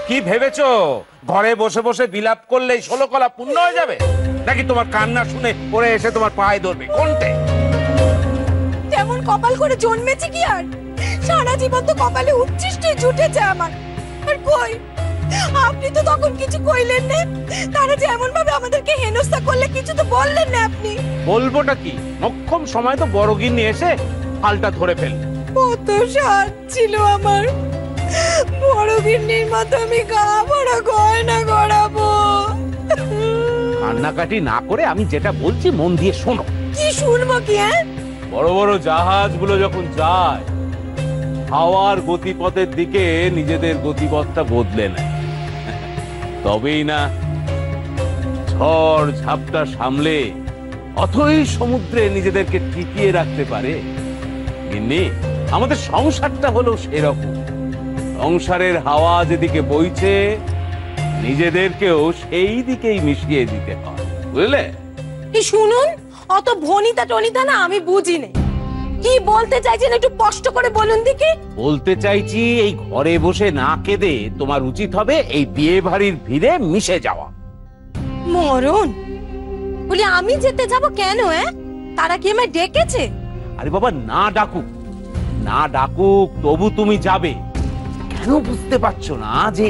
কি ভেবেছো ঘরে বসে বসে বিলাপ করলেই 16 কলা পূর্ণ হয়ে যাবে, নাকি তোমার কান্না শুনে পরে এসে তোমার পায়ে ধরবে? কোনটে? তেমন কপাল করে জন্মেছি কি আর? সারা জীবন তো কপালে উচ্ছিষ্টে জুটেছে আমার। আর কই, আপনি তো তখন কিছু কইলেন না। তারা যে এমন ভাবে আমাদেরকে হেনস্থা করলে কিছু তো বললেন না আপনি। বলবোটা কি, মক্ষম সময় তো বড় গিন্নি এসে হালটা ধরে ফেলল। কত সাজ ছিল আমার, বড় গিন্নির মতো আমি গা ভরা গয়না গড়াবো। কান্নাকাটি না করে আমি যেটা বলছি মন দিয়ে শোনো। কি শুনবো কি? বড় বড় জাহাজগুলো যখন যায়, হাওয়ার গতিপথের দিকে নিজেদের গতিপথটা বদলে নেয়, তবেই না ঝড় ঝাপটা সামলে অথই সমুদ্রে নিজেদেরকে টিকিয়ে রাখতে পারে। গিন্নি, আমাদের সংসারটা হলো সেরকম। সংসারের হাওয়া যেদিকে বইছে, নিজেদেরকেও সেই দিকেই মিশিয়ে দিতে হয়, বুঝলে? কি শুনুন, অত ভনিতা টনিতা না আমি বুঝি না। কি বলতে চাইছেন একটু স্পষ্ট করে বলুন দেখি। বলতে চাইছি, এই ঘরে বসে না কেঁদে তোমার উচিত হবে এই বিয়ে বাড়ির ভিড়ে মিশে যাওয়া। মরণ বলি আমি যেতে যাব কেন? তারা কি আমায় ডেকেছে? আরে বাবা, না ডাকুক না ডাকুক, তবু তুমি যাবে। কেন বুঝতে পারছো না যে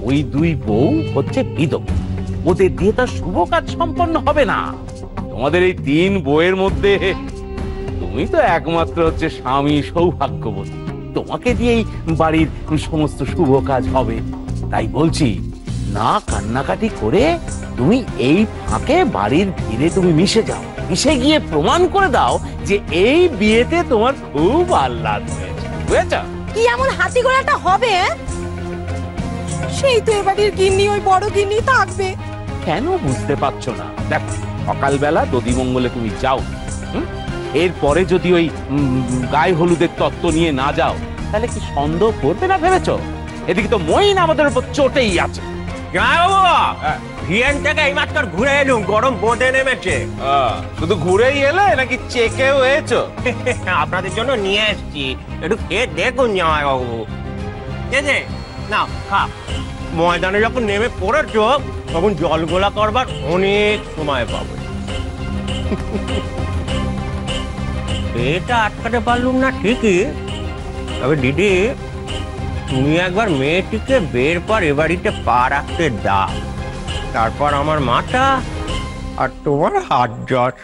ওই দুই বউ হচ্ছে বিধবা, ওদের দিয়ে তার শুভ কাজ সম্পন্ন হবে না। তোমাদের এই 3 বউয়ের মধ্যে তুমি তো একমাত্র হচ্ছে স্বামী সৌভাগ্যবতী, তোমাকে দিয়েই বাড়ির সমস্ত শুভ কাজ হবে। তাই বলছি, না কান্নাকাটি করে তুমি এই ফাঁকে বাড়ির ভিড়ে তুমি মিশে যাও, মিশে গিয়ে প্রমাণ করে দাও যে এই বিয়েতে তোমার খুব আহ্লাদ হয়েছে, বুঝেছো? কি এমন হাতি ঘোড়াটা হবে? সেই তো এবারের গিন্নি ওই বড় গিন্নি থাকবে। কেন বুঝতে পারছো না? দেখো, সকালবেলা দধিমঙ্গলে তুমি যাও, এরপরে যদি ওই গায়ে হলুদের তত্ত্ব নিয়ে না যাও, তাহলে কি সন্দেহ করবে না ভেবেছো? এদিকে তো মইন আমাদের উপর চটেই আছে। ভিয়েন থেকে এইমাত্র ঘুরে এলুম, গরম বোঁদে নেমেছে। শুধু ঘুরেই এলে নাকি চেকেও হয়েছো? আপনাদের জন্য নিয়ে এসেছি, একটু খেয়ে দেখুন জামাইবাবু। না খা, ময়দানে যখন নেমে পড়েছো তখন জল গোলা করবার অনেক সময় পাবে। এটা আটকাতে পারলুম না ঠিকই, তবে দিদি তুমি একবার মেয়েটিকে বের পর এ বাড়িতে পা রাখতে দাও, তারপর আমার মাথা আর তোমার হাত জট।